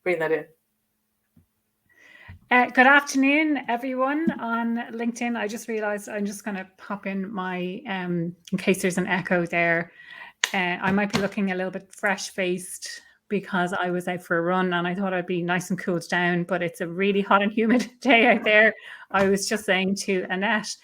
bring that in. Good afternoon, everyone on LinkedIn. I just realized I'm just going to pop in my, in case there's an echo there. I might be looking a little bit fresh-faced because I was out for a run and I thought I'd be nice and cooled down, but it's a really hot and humid day out there. I was just saying to Annette.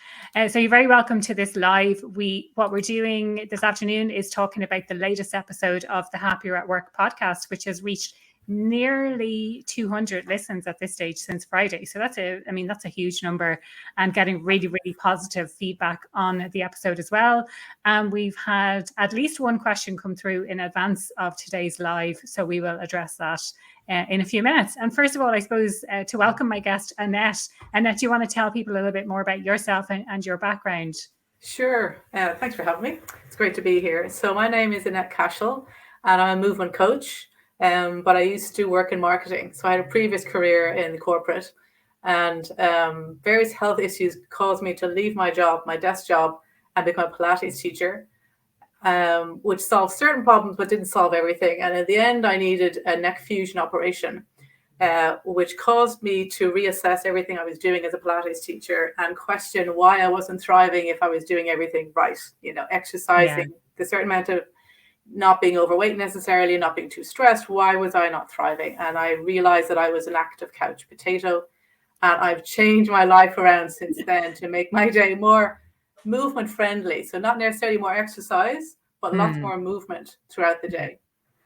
So you're very welcome to this live. What we're doing this afternoon is talking about the latest episode of the Happier at Work podcast, which has reached nearly 200 listens at this stage since Friday. So that's a huge number, and getting really, really positive feedback on the episode as well. And we've had at least one question come through in advance of today's live. So we will address that in a few minutes. And first of all, I suppose to welcome my guest, Annette. Annette, do you want to tell people a little bit more about yourself and your background? Sure. Thanks for having me. It's great to be here. So my name is Annette Cashell and I'm a movement coach. But I used to work in marketing. So I had a previous career in corporate, and various health issues caused me to leave my job, my desk job, and become a Pilates teacher, which solved certain problems, but didn't solve everything. And in the end, I needed a neck fusion operation, which caused me to reassess everything I was doing as a Pilates teacher and question why I wasn't thriving if I was doing everything right, exercising the certain amount of, not being overweight necessarily, not being too stressed. Why was I not thriving? And I realized that I was an active couch potato, and I've changed my life around since then to make my day more movement friendly. So not necessarily more exercise, but lots more movement throughout the day.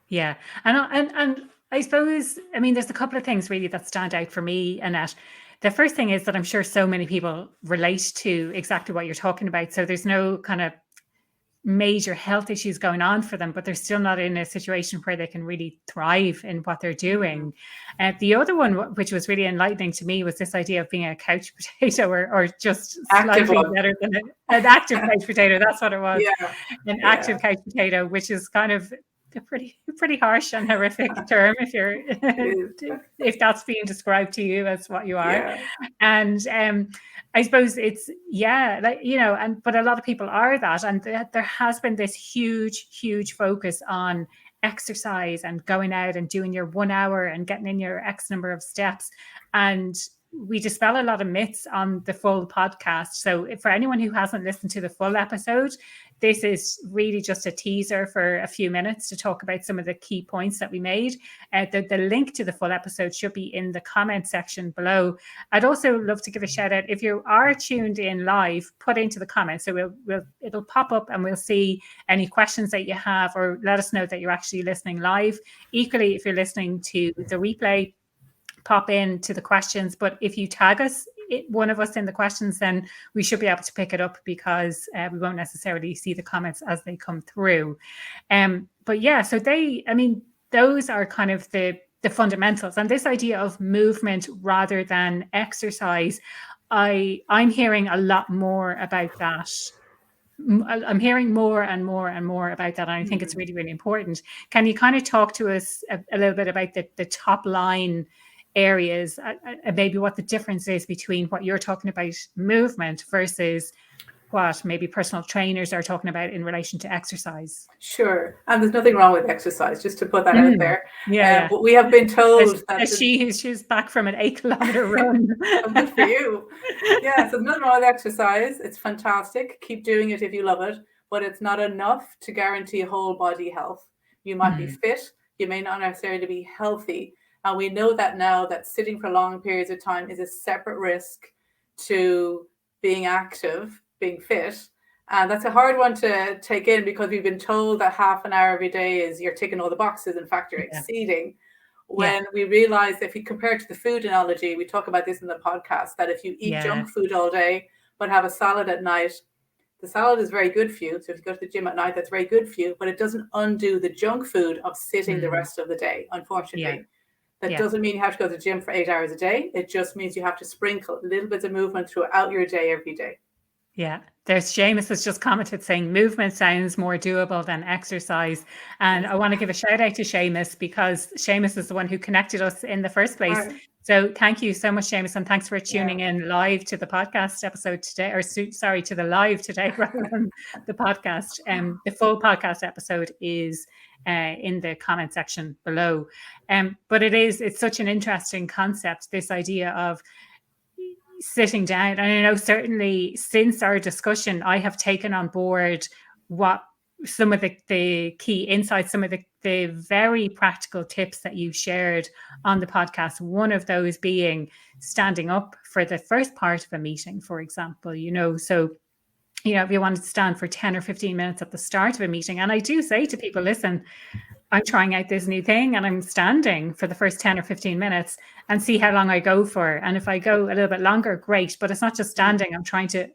Yeah. And I suppose, there's a couple of things really that stand out for me, Annette. The first thing is that I'm sure so many people relate to exactly what you're talking about. So there's no kind of major health issues going on for them, but they're still not in a situation where they can really thrive in what they're doing. The other one, which was really enlightening to me, was this idea of being a couch potato or just active slightly better than an active couch potato. That's what it was. An active couch potato, which is kind of a pretty harsh and horrific term if that's being described to you as what you are. And I suppose it's but a lot of people are that, and there has been this huge focus on exercise and going out and doing your 1 hour and getting in your X number of steps, and we dispel a lot of myths on the full podcast. So for anyone who hasn't listened to the full episode, this is really just a teaser for a few minutes to talk about some of the key points that we made. The link to the full episode should be in the comment section below. I'd also love to give a shout out. If you are tuned in live, put into the comments. So it'll pop up and we'll see any questions that you have, or let us know that you're actually listening live. Equally, if you're listening to the replay, pop into the questions. But if you tag us, one of us in the questions, then we should be able to pick it up, because we won't necessarily see the comments as they come through. But yeah, so those are kind of the fundamentals, and this idea of movement rather than exercise, I'm hearing a lot more about that. I'm hearing more and more and more about that, and I think it's really, really important. Can you kind of talk to us a little bit about the top line areas, maybe what the difference is between what you're talking about, movement, versus what maybe personal trainers are talking about in relation to exercise? Sure. And there's nothing wrong with exercise, just to put that out there. But we have been told that she's back from an 8-kilometer run. Good for you. Yeah, so there's nothing wrong with exercise. It's fantastic. Keep doing it if you love it, but it's not enough to guarantee whole body health. You might be fit, you may not necessarily be healthy. And we know that now, that sitting for long periods of time is a separate risk to being active, being fit. And that's a hard one to take in, because we've been told that half an hour every day is you're ticking all the boxes. In fact, you're exceeding. When we realize, if we compare it to the food analogy, we talk about this in the podcast, that if you eat junk food all day, but have a salad at night, the salad is very good for you. So if you go to the gym at night, that's very good for you, but it doesn't undo the junk food of sitting the rest of the day, unfortunately. That doesn't mean you have to go to the gym for 8 hours a day. It just means you have to sprinkle little bits of movement throughout your day every day. Yeah. There's Seamus has just commented saying movement sounds more doable than exercise. And I want to give a shout out to Seamus, because Seamus is the one who connected us in the first place. Right. So thank you so much, Seamus. And thanks for tuning in live to the podcast episode today, or sorry, to the live today rather than the podcast. The full podcast episode is in the comment section below. But it's such an interesting concept, this idea of sitting down. And I know certainly since our discussion, I have taken on board what some of the key insights, some of the very practical tips that you shared on the podcast. One of those being standing up for the first part of a meeting, for example, so if you wanted to stand for 10 or 15 minutes at the start of a meeting. And I do say to people, listen, I'm trying out this new thing and I'm standing for the first 10 or 15 minutes and see how long I go for. And if I go a little bit longer, great. But it's not just standing. I'm trying to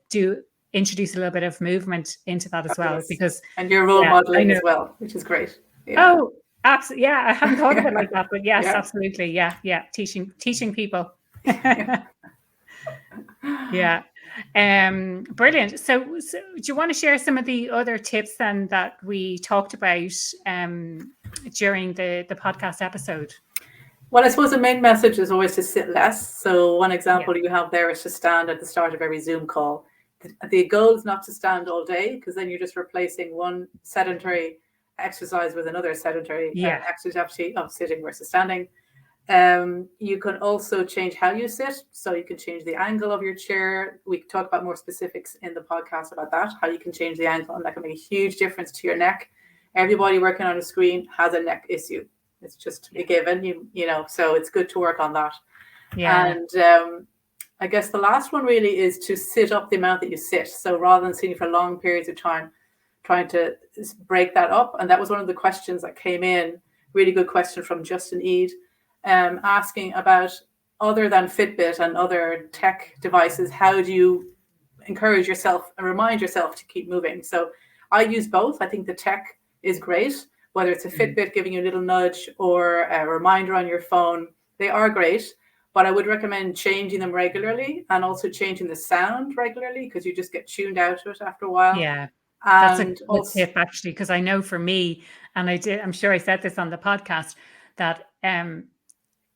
introduce a little bit of movement into that as well. Because and you're role modeling as well, which is great. Yeah. Oh, absolutely. Yeah, I hadn't thought of it like that. But yes, absolutely. Yeah. Teaching people. Yeah. Brilliant. So do you want to share some of the other tips then that we talked about during the podcast episode? Well, I suppose the main message is always to sit less. So one example you have there is to stand at the start of every Zoom call. The goal is not to stand all day, because then you're just replacing one sedentary exercise with another sedentary activity of sitting versus standing. You can also change how you sit. So you can change the angle of your chair. We can talk about more specifics in the podcast about that, how you can change the angle, and that can make a huge difference to your neck. Everybody working on a screen has a neck issue. It's just a given, so it's good to work on that. Yeah. And I guess the last one really is to sit up the amount that you sit. So rather than sitting for long periods of time, trying to break that up. And that was one of the questions that came in. Really good question from Justin Eade. Asking about, other than Fitbit and other tech devices, how do you encourage yourself and remind yourself to keep moving? So I use both. I think the tech is great, whether it's a Fitbit giving you a little nudge or a reminder on your phone. They are great, but I would recommend changing them regularly, and also changing the sound regularly, because you just get tuned out to it after a while. Yeah. That's a good tip, actually, because I know for me, and I'm sure I said this on the podcast, that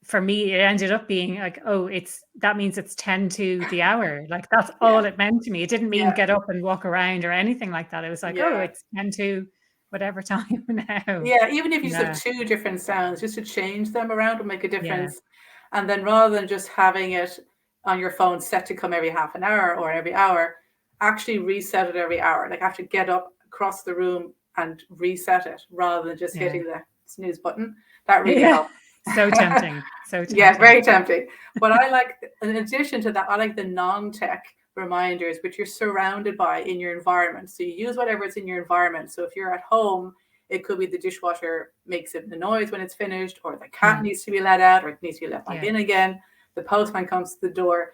for me, it ended up being like, that means it's 10 to the hour. Like, that's all it meant to me. It didn't mean get up and walk around or anything like that. It was like, it's 10 to whatever time now. Yeah, even if you just have two different sounds, just to change them around will make a difference. Yeah. And then rather than just having it on your phone set to come every half an hour or every hour, actually reset it every hour. Like, have to get up across the room and reset it, rather than just hitting the snooze button. That really helps. So tempting. Yeah, very tempting. But I like, in addition to that, I like the non-tech reminders, which you're surrounded by in your environment. So you use whatever is in your environment. So if you're at home, it could be the dishwasher makes the noise when it's finished, or the cat needs to be let out, or it needs to be let back in again. The postman comes to the door.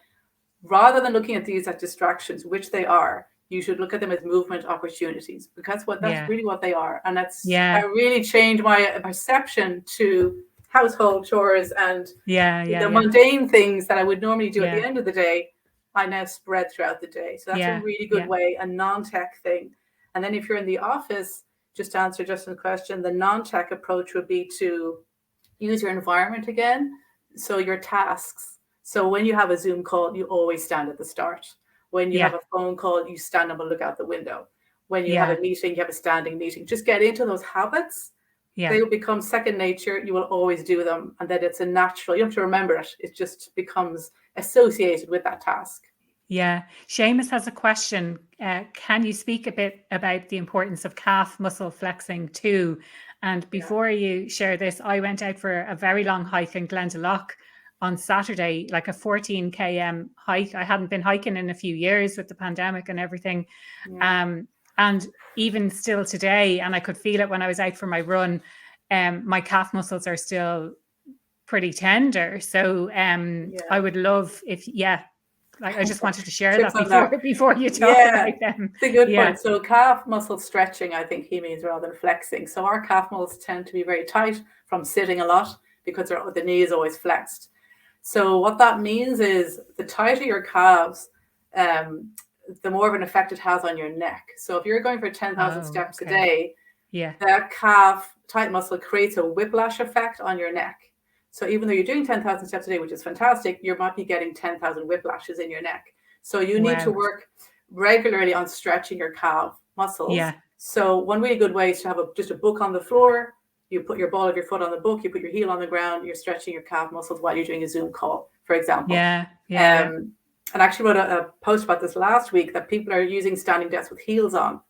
Rather than looking at these as distractions, which they are, you should look at them as movement opportunities, because that's really what they are. And I really changed my perception to household chores and the mundane things that I would normally do at the end of the day. I now spread throughout the day. So that's a really good way, a non-tech thing. And then if you're in the office, just to answer Justin's question, the non-tech approach would be to use your environment again. So your tasks. So when you have a Zoom call, you always stand at the start. When you have a phone call, you stand up and look out the window. When you have a meeting, you have a standing meeting. Just get into those habits. They will become second nature. You will always do them. And that it's a natural, you have to remember it. It just becomes associated with that task. Yeah. Seamus has a question. Can you speak a bit about the importance of calf muscle flexing too? And before you share this, I went out for a very long hike in Glendalough on Saturday, like a 14 km hike. I hadn't been hiking in a few years with the pandemic and everything. And even still today, and I could feel it when I was out for my run, my calf muscles are still pretty tender. So I would love if, I just wanted to share that before you talk about them. It's a good point. So calf muscle stretching, I think he means, rather than flexing. So our calf muscles tend to be very tight from sitting a lot, because the knee is always flexed. So what that means is, the tighter your calves, the more of an effect it has on your neck. So if you're going for 10,000 steps a day, that calf tight muscle creates a whiplash effect on your neck. So even though you're doing 10,000 steps a day, which is fantastic, you might be getting 10,000 whiplashes in your neck. So you need to work regularly on stretching your calf muscles. So one really good way is to have just a book on the floor. You put your ball of your foot on the book, you put your heel on the ground, you're stretching your calf muscles while you're doing a Zoom call, for example. And I actually wrote a post about this last week, that people are using standing desks with heels on.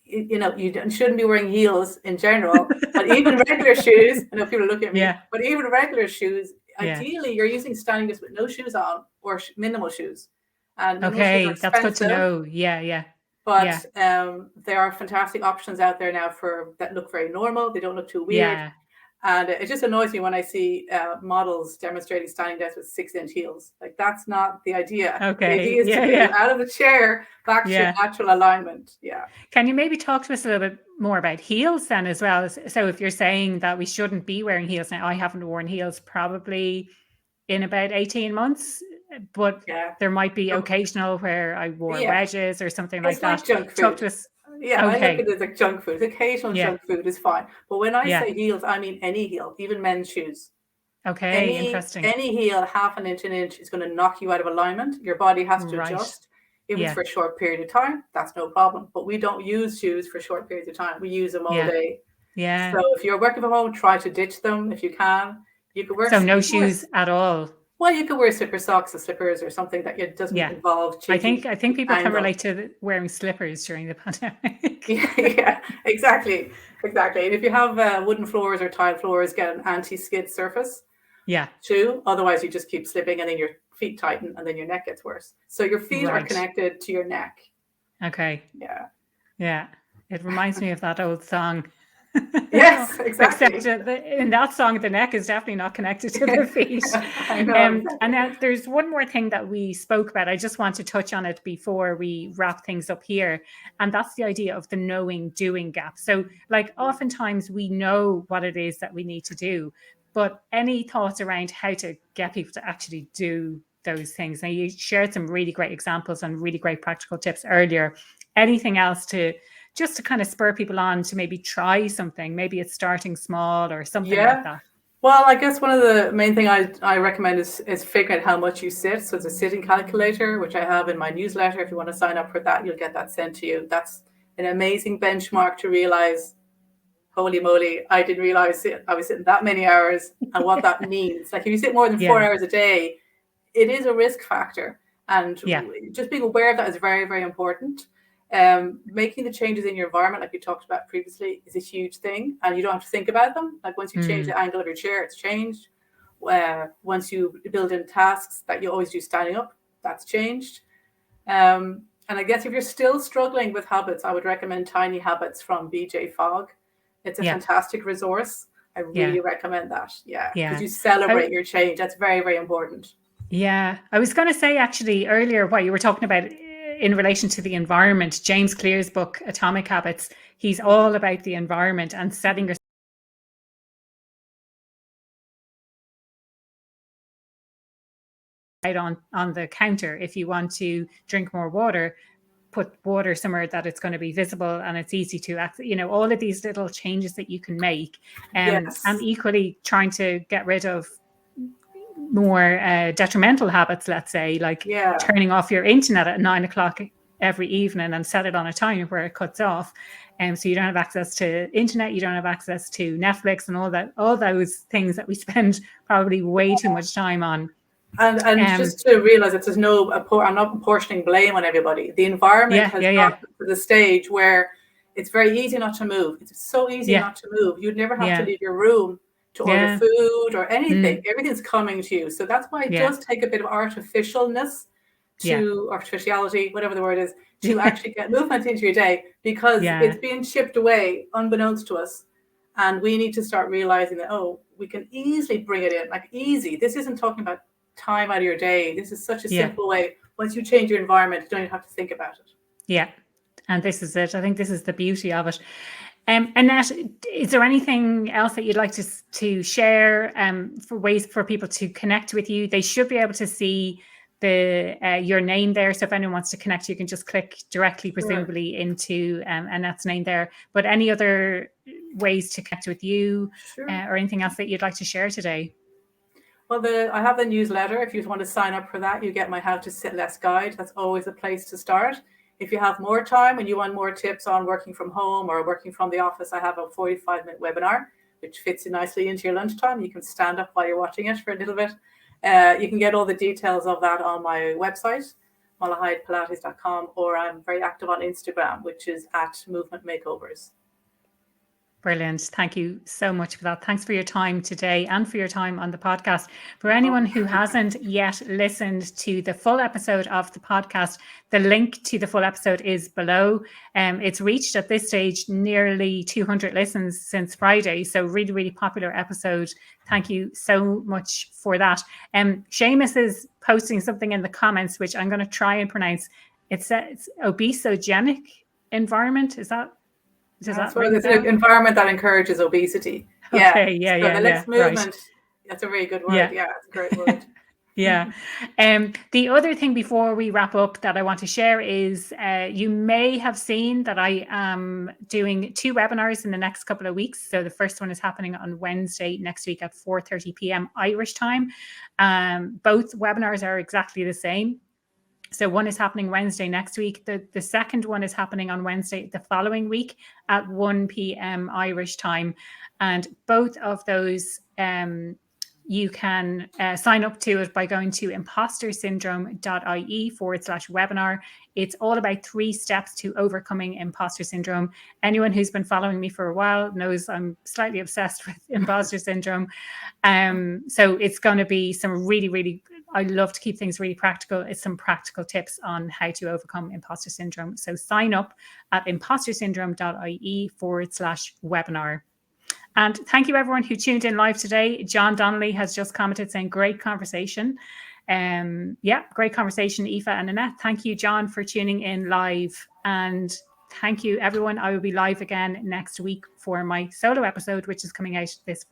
You know, you shouldn't be wearing heels in general, but even regular shoes, I know people are looking at me, but even regular shoes, ideally you're using standing desks with no shoes on or minimal shoes. And that's good to know. But there are fantastic options out there now that look very normal. They don't look too weird. And it just annoys me when I see models demonstrating standing desks with 6-inch heels. Like, that's not the idea. The idea is to get you out of the chair back to your natural alignment. Can you maybe talk to us a little bit more about heels then as well? So if you're saying that we shouldn't be wearing heels now, I haven't worn heels probably in about 18 months, but there might be occasional where I wore wedges or something like that. Like junk food. Talk to us. I look at it as like junk food. Occasional junk food is fine. But when I say heels, I mean any heel, even men's shoes. Interesting. Any heel, half an inch, is going to knock you out of alignment. Your body has to adjust. If it's for a short period of time, that's no problem. But we don't use shoes for short periods of time. We use them all day. So if you're working from home, try to ditch them if you can. You can wear no shoes at all. Well, you can wear slipper socks or slippers or something that doesn't involve cheeky I think people can relate to wearing slippers during the pandemic. Exactly. And if you have wooden floors or tile floors, get an anti-skid surface. Too. Otherwise, you just keep slipping and then your feet tighten and then your neck gets worse. So your feet are connected to your neck. It reminds me of that old song. Yes, exactly. Except in that song, the neck is definitely not connected to the feet. I know. And then there's one more thing that we spoke about. I just want to touch on it before we wrap things up here. And that's the idea of the knowing doing gap. So like oftentimes we know what it is that we need to do, but any thoughts around how to get people to actually do those things? Now, you shared some really great examples and really great practical tips earlier. Anything else just to kind of spur people on to maybe try something? Maybe it's starting small or something like that. Well, I guess one of the main thing I recommend is figuring out how much you sit. So it's a sitting calculator, which I have in my newsletter. If you want to sign up for that, you'll get that sent to you. That's an amazing benchmark to realize, holy moly, I didn't realize I was sitting that many hours and what that means. Like if you sit more than 4 hours a day, it is a risk factor. And just being aware of that is very, very important. Making the changes in your environment, like you talked about previously, is a huge thing, and you don't have to think about them. Like once you change the angle of your chair, it's changed. Once you build in tasks that you always do standing up, that's changed. And I guess if you're still struggling with habits, I would recommend Tiny Habits from BJ Fogg. It's a fantastic resource. I really recommend that. Because you celebrate your change. That's very, very important. I was going to say actually earlier what you were talking about in relation to the environment. James Clear's book, Atomic Habits, he's all about the environment and setting yourself out on the counter. If you want to drink more water, put water somewhere that it's going to be visible and it's easy to access, all of these little changes that you can make. And equally trying to get rid of more detrimental habits, let's say, like turning off your internet at 9 o'clock every evening and set it on a time where it cuts off. So you don't have access to internet, you don't have access to Netflix and all those things that we spend probably way too much time on. And just to realize that I'm not apportioning blame on everybody. The environment has got to the stage where it's very easy not to move. It's so easy not to move. You'd never have to leave your room to order food or anything. Everything's coming to you. So that's why it does take a bit of artificiality, whatever the word is, to actually get movement into your day, because it's being chipped away unbeknownst to us. And we need to start realizing that, we can easily bring it in, like easy. This isn't talking about time out of your day. This is such a simple way. Once you change your environment, you don't even have to think about it. And this is it. I think this is the beauty of it. Annette, is there anything else that you'd like to share for ways for people to connect with you? They should be able to see your name there. So if anyone wants to connect, you can just click directly, presumably, into Annette's name there. But any other ways to connect with you or anything else that you'd like to share today? Well, I have the newsletter. If you want to sign up for that, you get my How to Sit Less guide. That's always a place to start. If you have more time and you want more tips on working from home or working from the office, I have a 45-minute webinar, which fits nicely into your lunchtime. You can stand up while you're watching it for a little bit. You can get all the details of that on my website, mollahidepilates.com, or I'm very active on Instagram, which is @movementmakeovers. Brilliant. Thank you so much for that. Thanks for your time today and for your time on the podcast. For anyone who hasn't yet listened to the full episode of the podcast, the link to the full episode is below. It's reached at this stage nearly 200 listens since Friday. So really, really popular episode. Thank you so much for that. Seamus is posting something in the comments, which I'm going to try and pronounce. It says obesogenic environment. Is that? That's where it's an environment that encourages obesity. Okay, yeah. So the less movement, right. That's a very good word. Yeah, it's a great word. Yeah. The other thing before we wrap up that I want to share is you may have seen that I am doing 2 webinars in the next couple of weeks. So the first one is happening on Wednesday next week at 4:30 p.m. Irish time. Both webinars are exactly the same. So one is happening Wednesday next week. The second one is happening on Wednesday the following week at 1 p.m. Irish time. And both of those, you can sign up to it by going to impostersyndrome.ie/webinar. It's all about 3 steps to overcoming imposter syndrome. Anyone who's been following me for a while knows I'm slightly obsessed with imposter syndrome. So it's going to be some really, really, I love to keep things really practical. It's some practical tips on how to overcome imposter syndrome. So sign up at impostersyndrome.ie/webinar. And thank you everyone who tuned in live today. John Donnelly has just commented saying great conversation. Great conversation, Aoife and Annette. Thank you, John, for tuning in live. And thank you, everyone. I will be live again next week for my solo episode, which is coming out this